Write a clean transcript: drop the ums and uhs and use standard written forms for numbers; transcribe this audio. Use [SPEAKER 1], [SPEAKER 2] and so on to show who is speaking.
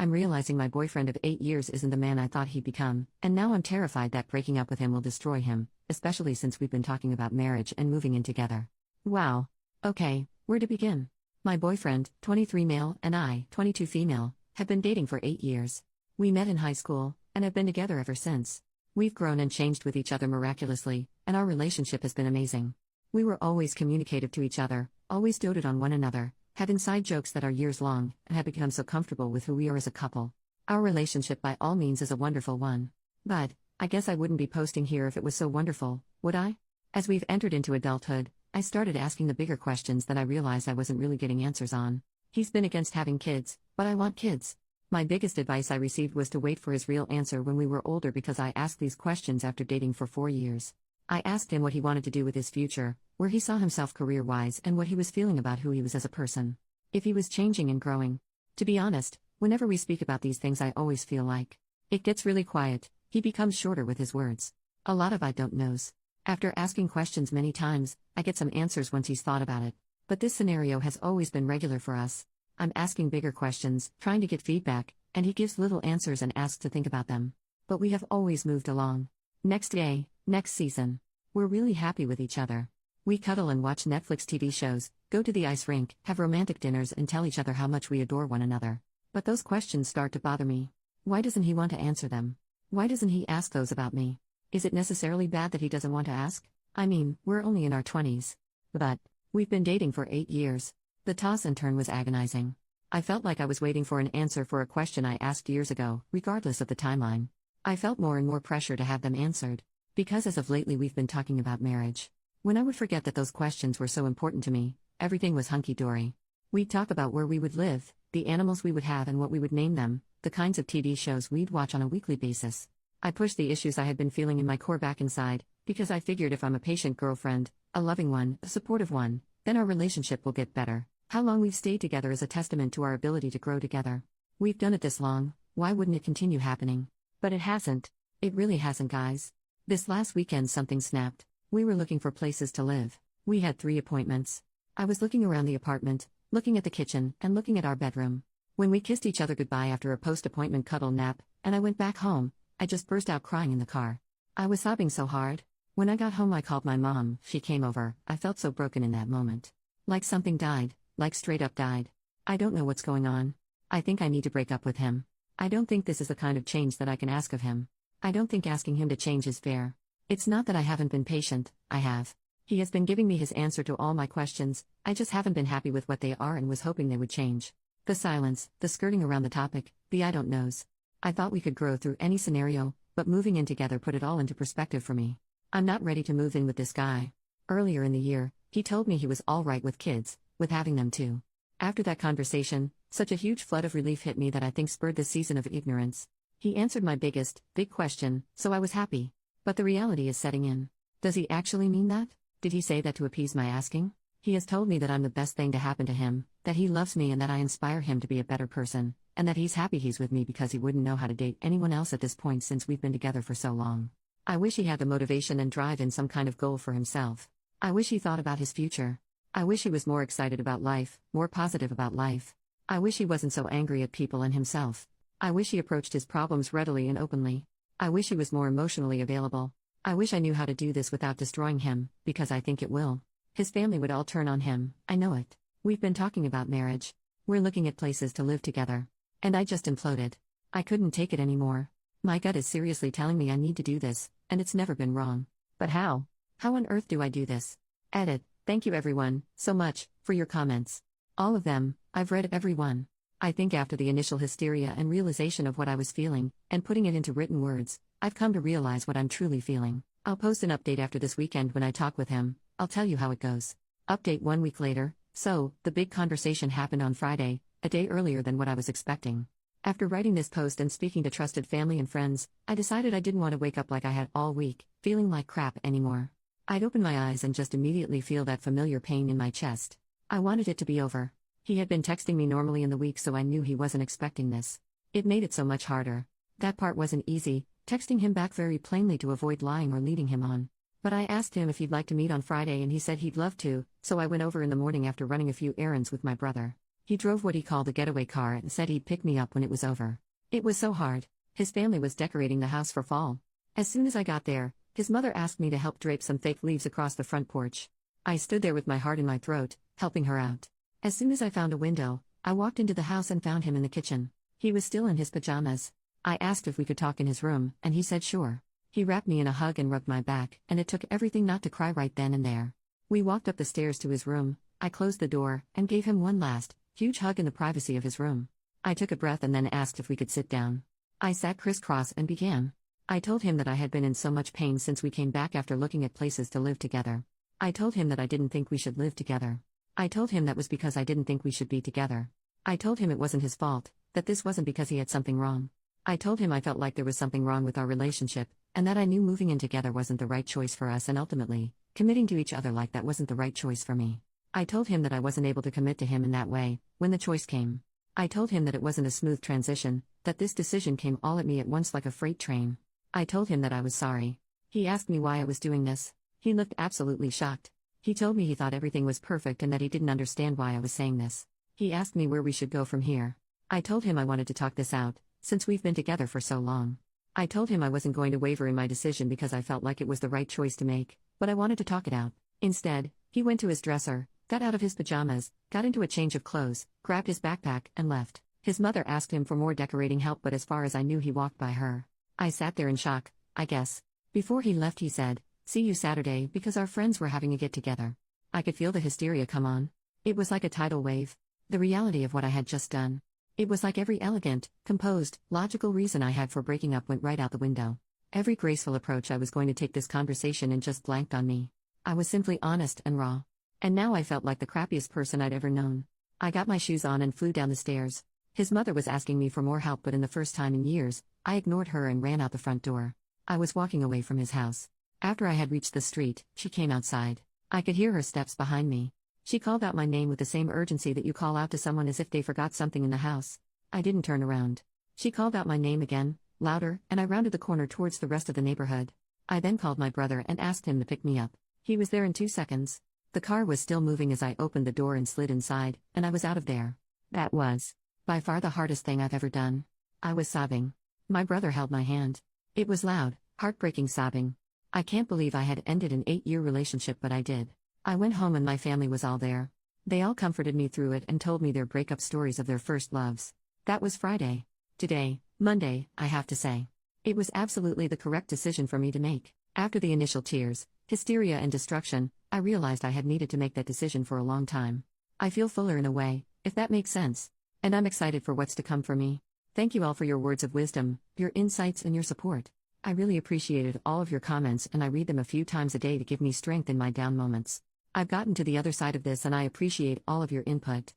[SPEAKER 1] I'm realizing my boyfriend of 8 years isn't the man I thought he'd become, and now I'm terrified that breaking up with him will destroy him, especially since we've been talking about marriage and moving in together. Wow. Okay, where to begin? My boyfriend, 23 male, and I, 22 female, have been dating for 8 years. We met in high school, and have been together ever since. We've grown and changed with each other miraculously, and our relationship has been amazing. We were always communicative to each other, always doted on one another, had inside jokes that are years long, and have become so comfortable with who we are as a couple. Our relationship by all means is a wonderful one. But, I guess I wouldn't be posting here if it was so wonderful, would I? As we've entered into adulthood, I started asking the bigger questions that I realized I wasn't really getting answers on. He's been against having kids, but I want kids. My biggest advice I received was to wait for his real answer when we were older because I asked these questions after dating for 4 years. I asked him what he wanted to do with his future, where he saw himself career-wise and what he was feeling about who he was as a person. If he was changing and growing. To be honest, whenever we speak about these things I always feel like it gets really quiet, he becomes shorter with his words. A lot of I don't knows. After asking questions many times, I get some answers once he's thought about it. But this scenario has always been regular for us. I'm asking bigger questions, trying to get feedback, and he gives little answers and asks to think about them. But we have always moved along. Next day, next season. We're really happy with each other. We cuddle and watch Netflix TV shows, go to the ice rink, have romantic dinners and tell each other how much we adore one another. But those questions start to bother me. Why doesn't he want to answer them? Why doesn't he ask those about me? Is it necessarily bad that he doesn't want to ask? I mean, we're only in our 20s. But we've been dating for 8 years. The toss and turn was agonizing. I felt like I was waiting for an answer for a question I asked years ago, regardless of the timeline. I felt more and more pressure to have them answered. Because as of lately we've been talking about marriage. When I would forget that those questions were so important to me, everything was hunky-dory. We'd talk about where we would live, the animals we would have and what we would name them, the kinds of TV shows we'd watch on a weekly basis. I pushed the issues I had been feeling in my core back inside, because I figured if I'm a patient girlfriend, a loving one, a supportive one, then our relationship will get better. How long we've stayed together is a testament to our ability to grow together. We've done it this long, why wouldn't it continue happening? But it hasn't. It really hasn't, guys. This last weekend something snapped. We were looking for places to live. We had 3 appointments. I was looking around the apartment, looking at the kitchen, and looking at our bedroom. When we kissed each other goodbye after a post-appointment cuddle nap, and I went back home, I just burst out crying in the car. I was sobbing so hard. When I got home I called my mom, she came over. I felt so broken in that moment. Like something died, like straight up died. I don't know what's going on. I think I need to break up with him. I don't think this is the kind of change that I can ask of him. I don't think asking him to change is fair. It's not that I haven't been patient, I have. He has been giving me his answer to all my questions, I just haven't been happy with what they are and was hoping they would change. The silence, the skirting around the topic, the I don't knows. I thought we could grow through any scenario, but moving in together put it all into perspective for me. I'm not ready to move in with this guy. Earlier in the year, he told me he was all right with kids, with having them too. After that conversation, such a huge flood of relief hit me that I think spurred this season of ignorance. He answered my big question, so I was happy. But the reality is setting in. Does he actually mean that? Did he say that to appease my asking? He has told me that I'm the best thing to happen to him, that he loves me and that I inspire him to be a better person, and that he's happy he's with me because he wouldn't know how to date anyone else at this point since we've been together for so long. I wish he had the motivation and drive and some kind of goal for himself. I wish he thought about his future. I wish he was more excited about life, more positive about life. I wish he wasn't so angry at people and himself. I wish he approached his problems readily and openly. I wish he was more emotionally available. I wish I knew how to do this without destroying him, because I think it will. His family would all turn on him, I know it. We've been talking about marriage. We're looking at places to live together. And I just imploded. I couldn't take it anymore. My gut is seriously telling me I need to do this, and it's never been wrong. But how? How on earth do I do this? Edit. Thank you everyone, so much, for your comments. All of them, I've read every one. I think after the initial hysteria and realization of what I was feeling, and putting it into written words, I've come to realize what I'm truly feeling. I'll post an update after this weekend when I talk with him. I'll tell you how it goes. Update 1 week later. So, the big conversation happened on Friday, a day earlier than what I was expecting. After writing this post and speaking to trusted family and friends, I decided I didn't want to wake up like I had all week, feeling like crap anymore. I'd open my eyes and just immediately feel that familiar pain in my chest. I wanted it to be over. He had been texting me normally in the week, so I knew he wasn't expecting this. It made it so much harder. That part wasn't easy, texting him back very plainly to avoid lying or leading him on. But I asked him if he'd like to meet on Friday and he said he'd love to, so I went over in the morning after running a few errands with my brother. He drove what he called a getaway car and said he'd pick me up when it was over. It was so hard. His family was decorating the house for fall. As soon as I got there, his mother asked me to help drape some fake leaves across the front porch. I stood there with my heart in my throat, helping her out. As soon as I found a window, I walked into the house and found him in the kitchen. He was still in his pajamas. I asked if we could talk in his room, and he said sure. He wrapped me in a hug and rubbed my back, and it took everything not to cry right then and there. We walked up the stairs to his room. I closed the door, and gave him one last, huge hug in the privacy of his room. I took a breath and then asked if we could sit down. I sat crisscross and began. I told him that I had been in so much pain since we came back after looking at places to live together. I told him that I didn't think we should live together. I told him that was because I didn't think we should be together. I told him it wasn't his fault, that this wasn't because he had something wrong. I told him I felt like there was something wrong with our relationship, and that I knew moving in together wasn't the right choice for us, and ultimately, committing to each other like that wasn't the right choice for me. I told him that I wasn't able to commit to him in that way, when the choice came. I told him that it wasn't a smooth transition, that this decision came all at me at once like a freight train. I told him that I was sorry. He asked me why I was doing this. He looked absolutely shocked. He told me he thought everything was perfect and that he didn't understand why I was saying this. He asked me where we should go from here. I told him I wanted to talk this out, since we've been together for so long. I told him I wasn't going to waver in my decision because I felt like it was the right choice to make, but I wanted to talk it out. Instead, he went to his dresser, got out of his pajamas, got into a change of clothes, grabbed his backpack, and left. His mother asked him for more decorating help, but as far as I knew, he walked by her. I sat there in shock, I guess. Before he left, he said, "See you Saturday," because our friends were having a get-together. I could feel the hysteria come on. It was like a tidal wave. The reality of what I had just done. It was like every elegant, composed, logical reason I had for breaking up went right out the window. Every graceful approach I was going to take this conversation and just blanked on me. I was simply honest and raw. And now I felt like the crappiest person I'd ever known. I got my shoes on and flew down the stairs. His mother was asking me for more help, but in the first time in years, I ignored her and ran out the front door. I was walking away from his house. After I had reached the street, she came outside. I could hear her steps behind me. She called out my name with the same urgency that you call out to someone as if they forgot something in the house. I didn't turn around. She called out my name again, louder, and I rounded the corner towards the rest of the neighborhood. I then called my brother and asked him to pick me up. He was there in 2 seconds. The car was still moving as I opened the door and slid inside, and I was out of there. That was, by far, the hardest thing I've ever done. I was sobbing. My brother held my hand. It was loud, heartbreaking sobbing. I can't believe I had ended an 8-year relationship, but I did. I went home and my family was all there. They all comforted me through it and told me their breakup stories of their first loves. That was Friday. Today, Monday, I have to say, it was absolutely the correct decision for me to make. After the initial tears, hysteria and destruction, I realized I had needed to make that decision for a long time. I feel fuller in a way, if that makes sense. And I'm excited for what's to come for me. Thank you all for your words of wisdom, your insights, and your support. I really appreciated all of your comments, and I read them a few times a day to give me strength in my down moments. I've gotten to the other side of this and I appreciate all of your input.